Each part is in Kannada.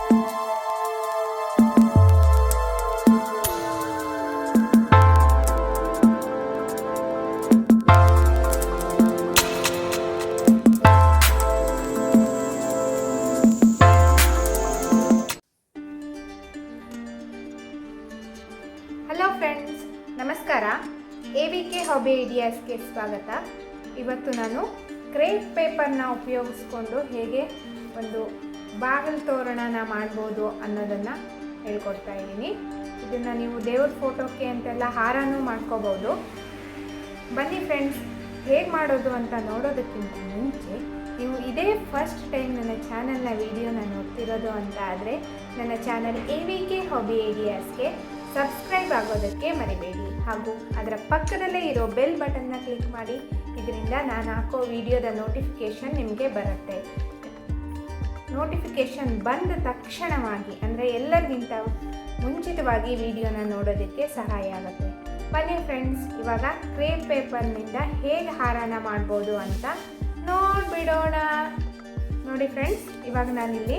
ಹಲೋ ಫ್ರೆಂಡ್ಸ್, ನಮಸ್ಕಾರ. AVK ಹಾಬಿ ಐಡಿಯಾಸ್ಗೆ ಸ್ವಾಗತ. ಇವತ್ತು ನಾನು ಕ್ರೇಪ್ ಪೇಪರ್ನ ಉಪಯೋಗಿಸ್ಕೊಂಡು ಹೇಗೆ ಒಂದು ಬಾಗಿಲು ತೋರಣನ ಮಾಡ್ಬೋದು ಅನ್ನೋದನ್ನು ಹೇಳ್ಕೊಡ್ತಾ ಇದ್ದೀನಿ. ಇದನ್ನು ನೀವು ದೇವ್ರ ಫೋಟೋಕ್ಕೆ ಅಂತೆಲ್ಲ ಹಾರನೂ ಮಾಡ್ಕೋಬೋದು. ಬನ್ನಿ ಫ್ರೆಂಡ್ಸ್, ಹೇಗೆ ಮಾಡೋದು ಅಂತ ನೋಡೋದಕ್ಕಿಂತ ಮುಂಚೆ ನೀವು ಇದೇ ಫಸ್ಟ್ ಟೈಮ್ ನನ್ನ ಚಾನಲ್ನ ವಿಡಿಯೋನ ನೋಡ್ತಿರೋದು ಅಂತ ಆದರೆ ನನ್ನ ಚಾನಲ್ AVK ಹಾಬಿ ಐಡಿಯಾಸ್ಗೆ ಸಬ್ಸ್ಕ್ರೈಬ್ ಆಗೋದಕ್ಕೆ ಮರಿಬೇಡಿ. ಹಾಗೂ ಅದರ ಪಕ್ಕದಲ್ಲೇ ಇರೋ ಬೆಲ್ ಬಟನ್ನ ಕ್ಲಿಕ್ ಮಾಡಿ. ಇದರಿಂದ ನಾನು ಹಾಕೋ ವಿಡಿಯೋದ ನೋಟಿಫಿಕೇಷನ್ ನಿಮಗೆ ಬರುತ್ತೆ. ನೋಟಿಫಿಕೇಷನ್ ಬಂದ ತಕ್ಷಣವಾಗಿ, ಅಂದರೆ ಎಲ್ಲರಿಗಿಂತ ಮುಂಚಿತವಾಗಿ ವಿಡಿಯೋನ ನೋಡೋದಕ್ಕೆ ಸಹಾಯ ಆಗುತ್ತೆ. ಬನ್ನಿ ಫ್ರೆಂಡ್ಸ್, ಇವಾಗ ಕ್ರೇಪ್ ಪೇಪರ್ನಿಂದ ಹೇಗೆ ಹಾರನ ಮಾಡ್ಬೋದು ಅಂತ ನೋಡಿಬಿಡೋಣ. ನೋಡಿ ಫ್ರೆಂಡ್ಸ್, ಇವಾಗ ನಾನಿಲ್ಲಿ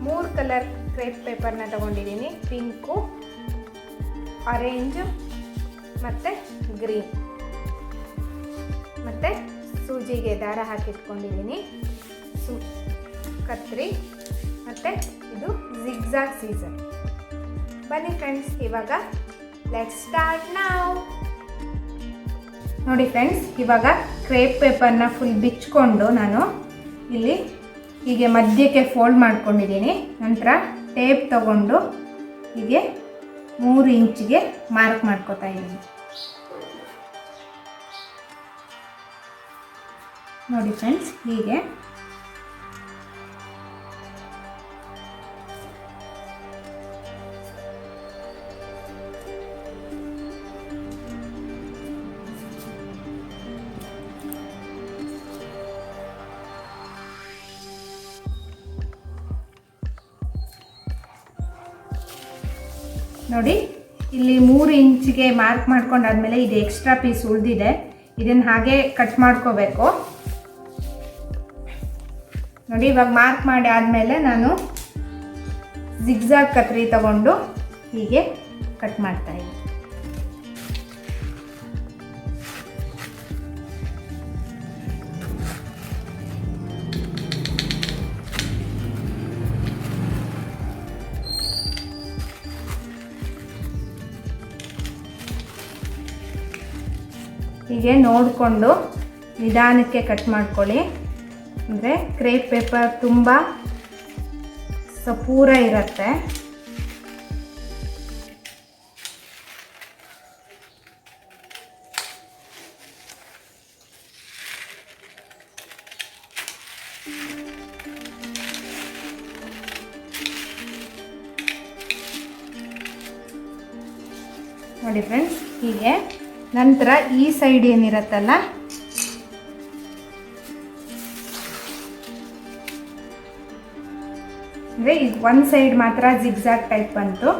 3 ಕಲರ್ ಕ್ರೇಪ್ ಪೇಪರ್ನ ತೊಗೊಂಡಿದ್ದೀನಿ. ಪಿಂಕು, ಆರೆಂಜು ಮತ್ತು ಗ್ರೀನ್. ಮತ್ತು ಸೂಜಿಗೆ ದಾರ ಹಾಕಿಟ್ಕೊಂಡಿದ್ದೀನಿ, ಕತ್ರಿ ಮತ್ತು ಇದು ಜಿಗ್ಜಾಗ್ ಸೀಸರ್. ಬನ್ನಿ ಫ್ರೆಂಡ್ಸ್, ಇವಾಗ ಲೆಟ್ಸ್ ಸ್ಟಾರ್ಟ್ ನಾವ್. ನೋಡಿ ಫ್ರೆಂಡ್ಸ್, ಇವಾಗ ಕ್ರೇಪ್ ಪೇಪರ್ನ ಫುಲ್ ಬಿಚ್ಕೊಂಡು ನಾನು ಇಲ್ಲಿ ಹೀಗೆ ಮಧ್ಯಕ್ಕೆ ಫೋಲ್ಡ್ ಮಾಡ್ಕೊಂಡಿದ್ದೀನಿ. ನಂತರ ಟೇಪ್ ತಗೊಂಡು ಹೀಗೆ 3 ಇಂಚಿಗೆ ಮಾರ್ಕ್ ಮಾಡ್ಕೋತಾ ಇದ್ದೀನಿ. ನೋಡಿ ಫ್ರೆಂಡ್ಸ್, ಹೀಗೆ ನೋಡಿ ಇಲ್ಲಿ 3 ಇಂಚಿಗೆ ಮಾರ್ಕ್ ಮಾಡ್ಕೊಂಡಾದ್ಮೇಲೆ ಇದು ಎಕ್ಸ್ಟ್ರಾ ಪೀಸ್ ಉಳಿದಿದೆ, ಇದನ್ನು ಹಾಗೆ ಕಟ್ ಮಾಡ್ಕೋಬೇಕು. ನೋಡಿ, ಇವಾಗ ಮಾರ್ಕ್ ಮಾಡಿ ಆದಮೇಲೆ ನಾನು ಜಿಗ್ಜಾಗ್ ಕತ್ರಿ ತಗೊಂಡು ಹೀಗೆ ಕಟ್ ಮಾಡ್ತಾ ಇದ್ದೀನಿ. ಹೀಗೆ ನೋಡಿಕೊಂಡು ನಿಧಾನಕ್ಕೆ ಕಟ್ ಮಾಡ್ಕೊಳ್ಳಿ. ಅಂದರೆ ಕ್ರೇಪ್ ಪೇಪರ್ ತುಂಬ ಸಪೂರ ಇರುತ್ತೆ. ನೋಡಿ ಫ್ರೆಂಡ್ಸ್, ಹೀಗೆ ನಂತರ ಈ ಸೈಡ್ ಏನಿರುತ್ತಲ್ಲ, ಅಂದರೆ ಈಗ ಒಂದು ಸೈಡ್ ಮಾತ್ರ ಜಿಗ್ಜಾಗ್ ಟೈಪ್ ಬಂತು.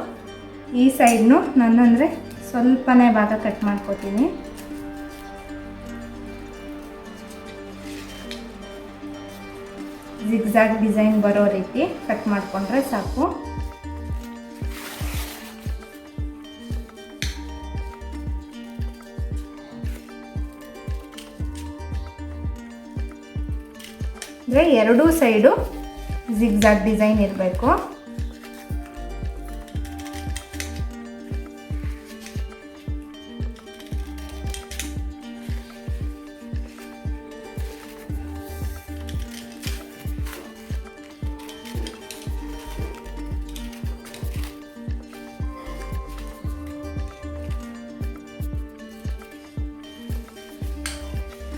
ಈ ಸೈಡ್ನು ನಾನು ಅಂದರೆ ಸ್ವಲ್ಪನೇ ಭಾಗ ಕಟ್ ಮಾಡ್ಕೋತೀನಿ. ಜಿಗ್ಜಾಗ್ ಡಿಸೈನ್ ಬರೋ ರೀತಿ ಕಟ್ ಮಾಡಿಕೊಂಡ್ರೆ ಸಾಕು. ಅಂದರೆ ಎರಡೂ ಸೈಡು ಜಿಗ್ಜಾಗ್ ಡಿಸೈನ್ ಇರಬೇಕು.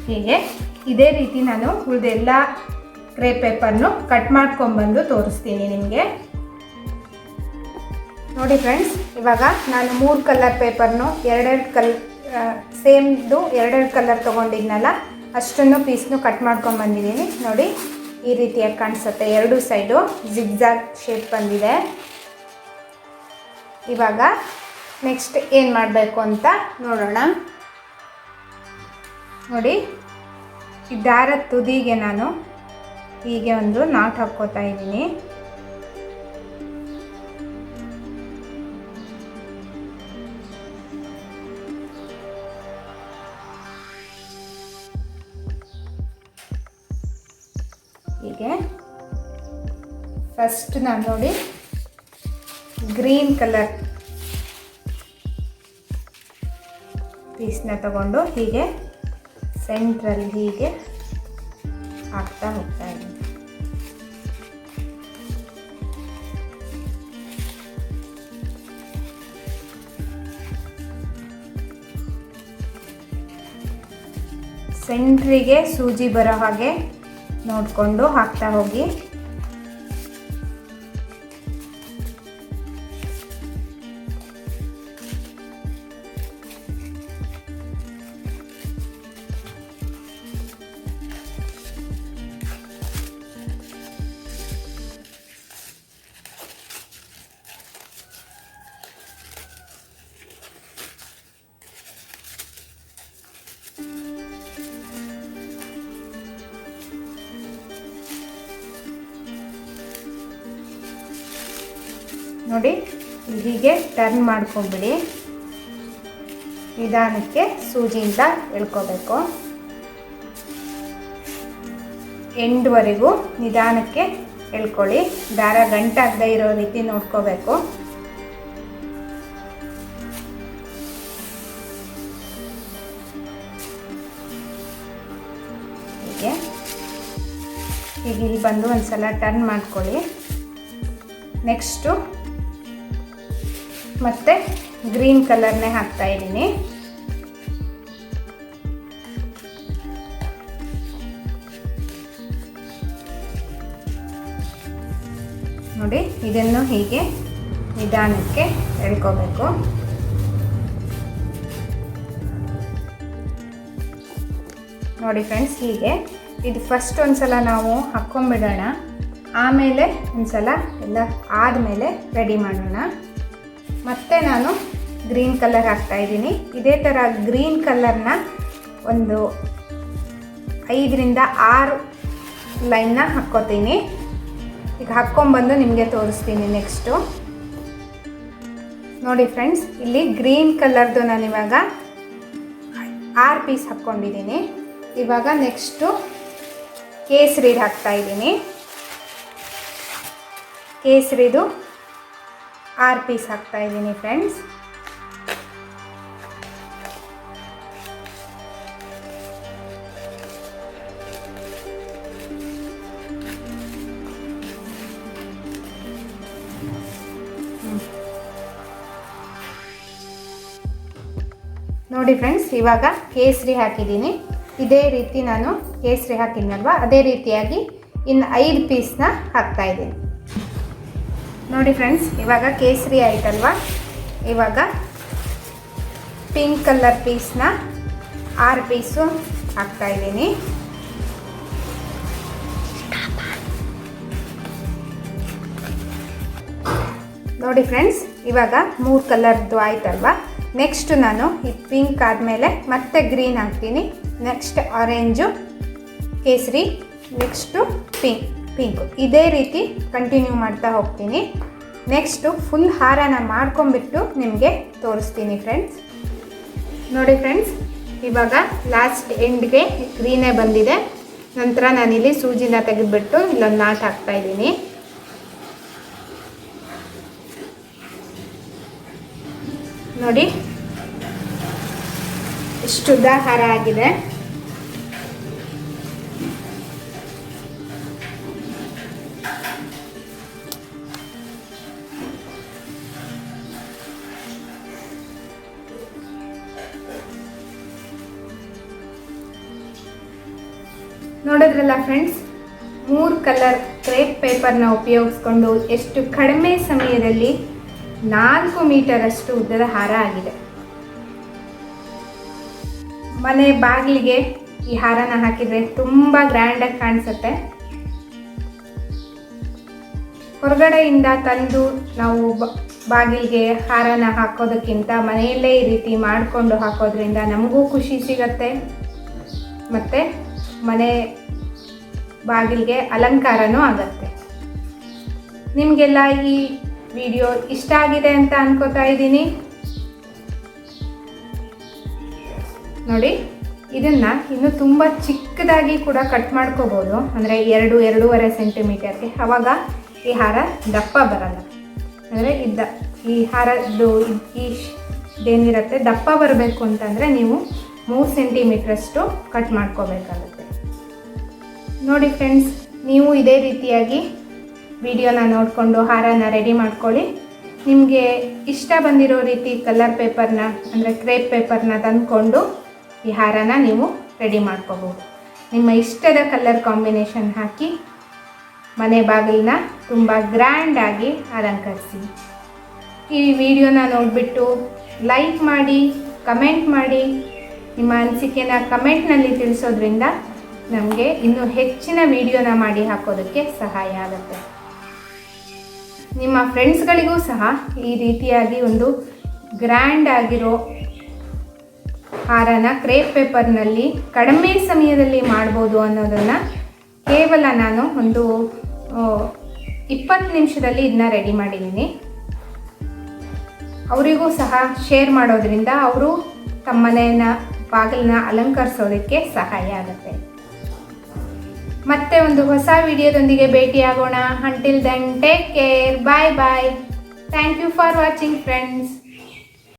ಹೀಗೆ ಇದೇ ರೀತಿ ನಾನು ಉಳಿದೆಲ್ಲ ಕ್ರೇಪ್ ಪೇಪರ್ನು ಕಟ್ ಮಾಡ್ಕೊಂಡ್ಬಂದು ತೋರಿಸ್ತೀನಿ ನಿಮಗೆ. ನೋಡಿ ಫ್ರೆಂಡ್ಸ್, ಇವಾಗ ನಾನು 3 ಕಲರ್ ಪೇಪರ್ನು ಸೇಮ್ದು 2 ಕಲರ್ ತೊಗೊಂಡಿದ್ನಲ್ಲ, ಅಷ್ಟನ್ನು ಪೀಸ್ನು ಕಟ್ ಮಾಡ್ಕೊಂಡ್ಬಂದಿದ್ದೀನಿ. ನೋಡಿ, ಈ ರೀತಿಯಾಗಿ ಕಾಣಿಸುತ್ತೆ. ಎರಡೂ ಸೈಡು ಜಿಗ್ಜಾಗ್ ಶೇಪ್ ಬಂದಿದೆ. ಇವಾಗ ನೆಕ್ಸ್ಟ್ ಏನು ಮಾಡಬೇಕು ಅಂತ ನೋಡೋಣ. ನೋಡಿ, ಈ ದಾರದ ತುದಿಗೆ ನಾನು ಹೀಗೆ ಒಂದು ನಾಟ್ ಹಾಕ್ಕೋತಾ ಇದ್ದೀನಿ. ಹೀಗೆ ಫಸ್ಟ್ ನಾನು ನೋಡಿ ಗ್ರೀನ್ ಕಲರ್ ಪೀಸ್ನ ತಗೊಂಡು ಹೀಗೆ ಸೆಂಟ್ರಲ್ಲಿ ಹೀಗೆ ಹಾಕ್ತಾ ಹೋಗ್ತಾ ಇದ್ದೀನಿ. ಸೆಂಟ್ರಿಗೆ ಸೂಜಿ ಬರೋ ಹಾಗೆ ನೋಡಿಕೊಂಡು ಹಾಕ್ತಾ ಹೋಗಿ. ನೋಡಿ ಹೀಗೆ ಟರ್ನ್ ಮಾಡ್ಕೊಂಬಿಡಿ. ನಿಧಾನಕ್ಕೆ ಸೂಜಿಯಿಂದ ಎಳ್ಕೋಬೇಕು. ಎಂಡ್ವರೆಗೂ ನಿಧಾನಕ್ಕೆ ಎಳ್ಕೊಳ್ಳಿ. ದಾರ ಗಂಟಾಗದೇ ಇರೋ ರೀತಿ ನೋಡ್ಕೋಬೇಕು. ಹೀಗೆ ಇಲ್ಲಿ ಬಂದು ಒಂದ್ಸಲ ಟರ್ನ್ ಮಾಡ್ಕೊಳ್ಳಿ. ನೆಕ್ಸ್ಟು ಮತ್ತೆ ಗ್ರೀನ್ ಕಲರ್ನೇ ಹಾಕ್ತಾ ಇದ್ದೀನಿ. ನೋಡಿ ಇದನ್ನು ಹೀಗೆ ನಿಧಾನಕ್ಕೆ ಎಳ್ಕೋಬೇಕು. ನೋಡಿ ಫ್ರೆಂಡ್ಸ್, ಹೀಗೆ ಇದು ಫಸ್ಟ್ ಒಂದ್ಸಲ ನಾವು ಹಾಕ್ಕೊಂಬಿಡೋಣ. ಆಮೇಲೆ ಒಂದ್ಸಲ ಎಲ್ಲ ಆದಮೇಲೆ ರೆಡಿ ಮಾಡೋಣ. ಮತ್ತೆ ನಾನು ಗ್ರೀನ್ ಕಲರ್ ಹಾಕ್ತಾಯಿದ್ದೀನಿ. ಇದೇ ಥರ ಗ್ರೀನ್ ಕಲರ್ನ ಒಂದು 5 ರಿಂದ 6 ಲೈನ್ನ ಹಾಕ್ಕೋತೀನಿ. ಈಗ ಹಾಕ್ಕೊಂಬಂದು ನಿಮಗೆ ತೋರಿಸ್ತೀನಿ. ನೆಕ್ಸ್ಟು ನೋಡಿ ಫ್ರೆಂಡ್ಸ್, ಇಲ್ಲಿ ಗ್ರೀನ್ ಕಲರ್ದು ನಾನು ಇವಾಗ 6 ಪೀಸ್ ಹಾಕ್ಕೊಂಡಿದ್ದೀನಿ. ಇವಾಗ ನೆಕ್ಸ್ಟು ಕೇಸರಿ ಹಾಕ್ತಾಯಿದ್ದೀನಿ. ಕೇಸರಿದು 6 ಪೀಸ್ ಹಾಕ್ತಾಯಿದ್ದೀನಿ ಫ್ರೆಂಡ್ಸ್. ನೋಡಿ ಫ್ರೆಂಡ್ಸ್, ಇವಾಗ ಕೇಸರಿ ಹಾಕಿದ್ದೀನಿ. ಇದೇ ರೀತಿ ನಾನು ಕೇಸರಿ ಹಾಕಿದ್ನಲ್ವ, ಅದೇ ರೀತಿಯಾಗಿ ಇನ್ನು 5 ಪೀಸ್ನ ಹಾಕ್ತಾಯಿದ್ದೀನಿ. ನೋಡಿ ಫ್ರೆಂಡ್ಸ್, ಇವಾಗ ಕೇಸರಿ ಆಯ್ತಲ್ವ. ಇವಾಗ ಪಿಂಕ್ ಕಲರ್ ಪೀಸ್ನ 6 ಪೀಸು ಹಾಕ್ತಾಯಿದ್ದೀನಿ. ನೋಡಿ ಫ್ರೆಂಡ್ಸ್, ಇವಾಗ 3 ಕಲರ್ದು ಆಯ್ತಲ್ವ. ನೆಕ್ಸ್ಟ್ ನಾನು ಈ ಪಿಂಕ್ ಆದಮೇಲೆ ಮತ್ತೆ ಗ್ರೀನ್ ಹಾಕ್ತೀನಿ. ನೆಕ್ಸ್ಟ್ ಆರೆಂಜು, ಕೇಸರಿ, ನೆಕ್ಸ್ಟು ಪಿಂಕು. ಇದೇ ರೀತಿ ಕಂಟಿನ್ಯೂ ಮಾಡ್ತಾ ಹೋಗ್ತೀನಿ. ನೆಕ್ಸ್ಟು ಫುಲ್ ಹಾರನ ಮಾಡ್ಕೊಂಬಿಟ್ಟು ನಿಮಗೆ ತೋರಿಸ್ತೀನಿ ಫ್ರೆಂಡ್ಸ್. ನೋಡಿ ಫ್ರೆಂಡ್ಸ್, ಇವಾಗ ಲಾಸ್ಟ್ ಎಂಡ್ಗೆ ಗ್ರೀನೇ ಬಂದಿದೆ. ನಂತರ ನಾನಿಲ್ಲಿ ಸೂಜಿನ ತೆಗೆದುಬಿಟ್ಟು ಇಲ್ಲೊಂದು ನಾಟ್ ಹಾಕ್ತಾಯಿದ್ದೀನಿ. ನೋಡಿ ಎಷ್ಟು ಉದ್ದ ಹಾರ ಆಗಿದೆ. ನೋಡಿದ್ರಲ್ಲ ಫ್ರೆಂಡ್ಸ್, 3 ಕಲರ್ ಕ್ರೇಪ್ ಪೇಪರ್ನ ಉಪಯೋಗಿಸ್ಕೊಂಡು ಎಷ್ಟು ಕಡಿಮೆ ಸಮಯದಲ್ಲಿ 4 ಮೀಟರ್ ಅಷ್ಟು ಉದ್ದದ ಹಾರ ಆಗಿದೆ. ಮನೆ ಬಾಗಿಲಿಗೆ ಈ ಹಾರನ ಹಾಕಿದರೆ ತುಂಬ ಗ್ರ್ಯಾಂಡಾಗಿ ಕಾಣಿಸುತ್ತೆ. ಹೊರಗಡೆಯಿಂದ ತಂದು ನಾವು ಬಾಗಿಲಿಗೆ ಹಾರನ ಹಾಕೋದಕ್ಕಿಂತ ಮನೆಯಲ್ಲೇ ಈ ರೀತಿ ಮಾಡಿಕೊಂಡು ಹಾಕೋದ್ರಿಂದ ನಮಗೂ ಖುಷಿ ಸಿಗತ್ತೆ ಮತ್ತು ಮನೆ ಬಾಗಿಲಿಗೆ ಅಲಂಕಾರನೂ ಆಗತ್ತೆ. ನಿಮಗೆಲ್ಲ ಈ ವಿಡಿಯೋ ಇಷ್ಟ ಆಗಿದೆ ಅಂತ ಅನ್ಕೋತಾ ಇದ್ದೀನಿ. ನೋಡಿ ಇದನ್ನು ಇನ್ನೂ ತುಂಬ ಚಿಕ್ಕದಾಗಿ ಕೂಡ ಕಟ್ ಮಾಡ್ಕೋಬೋದು, ಅಂದರೆ 2-2.5 ಸೆಂಟಿಮೀಟರ್ಗೆ. ಆವಾಗ ಈ ಹಾರ ದಪ್ಪ ಬರಲ್ಲ. ಅಂದರೆ ಈ ಹಾರದ್ದು ಇದೇನಿರುತ್ತೆ ದಪ್ಪ ಬರಬೇಕು ಅಂತಂದರೆ ನೀವು 3 ಸೆಂಟಿಮೀಟ್ರಷ್ಟು ಕಟ್ ಮಾಡ್ಕೋಬೇಕಾಗುತ್ತೆ. ನೋಡಿ ಫ್ರೆಂಡ್ಸ್, ನೀವು ಇದೇ ರೀತಿಯಾಗಿ ವಿಡಿಯೋನ ನೋಡಿಕೊಂಡು ಹಾರನ ರೆಡಿ ಮಾಡ್ಕೊಳ್ಳಿ. ನಿಮಗೆ ಇಷ್ಟ ಬಂದಿರೋ ರೀತಿ ಕಲರ್ ಪೇಪರ್ನ ಅಂದರೆ ಕ್ರೇಪ್ ಪೇಪರ್ನ ತಂದ್ಕೊಂಡು ಈ ಹಾರನ ನೀವು ರೆಡಿ ಮಾಡ್ಕೋಬೋದು. ನಿಮ್ಮ ಇಷ್ಟದ ಕಲರ್ ಕಾಂಬಿನೇಷನ್ ಹಾಕಿ ಮನೆ ಬಾಗಿಲನ್ನ ತುಂಬ ಗ್ರ್ಯಾಂಡಾಗಿ ಅಲಂಕರಿಸಿ. ಈ ವಿಡಿಯೋನ ನೋಡಿಬಿಟ್ಟು ಲೈಕ್ ಮಾಡಿ, ಕಮೆಂಟ್ ಮಾಡಿ. ನಿಮ್ಮ ಅನಿಸಿಕೆನ ಕಮೆಂಟ್ನಲ್ಲಿ ತಿಳಿಸೋದ್ರಿಂದ ನಮಗೆ ಇನ್ನೂ ಹೆಚ್ಚಿನ ವಿಡಿಯೋನ ಮಾಡಿ ಹಾಕೋದಕ್ಕೆ ಸಹಾಯ ಆಗುತ್ತೆ. ನಿಮ್ಮ ಫ್ರೆಂಡ್ಸ್ಗಳಿಗೂ ಸಹ ಈ ರೀತಿಯಾಗಿ ಒಂದು ಗ್ರ್ಯಾಂಡ್ ಆಗಿರೋ ಹಾರನ ಕ್ರೇಪ್ ಪೇಪರ್ನಲ್ಲಿ ಕಡಿಮೆ ಸಮಯದಲ್ಲಿ ಮಾಡ್ಬೋದು ಅನ್ನೋದನ್ನು ಕೇವಲ ನಾನು ಒಂದು 20 ನಿಮಿಷದಲ್ಲಿ ಇದನ್ನ ರೆಡಿ ಮಾಡಿದ್ದೀನಿ. ಅವರಿಗೂ ಸಹ ಶೇರ್ ಮಾಡೋದ್ರಿಂದ ಅವರು ತಮ್ಮ ಮನೆಯ ಬಾಗಿಲನ್ನ ಅಲಂಕರಿಸೋದಕ್ಕೆ ಸಹಾಯ ಆಗುತ್ತೆ. ಮತ್ತೆ ಒಂದು ಹೊಸ ವಿಡಿಯೋದೊಂದಿಗೆ ಭೇಟಿಯಾಗೋಣ. Until then take care, bye bye. Thank you for watching friends.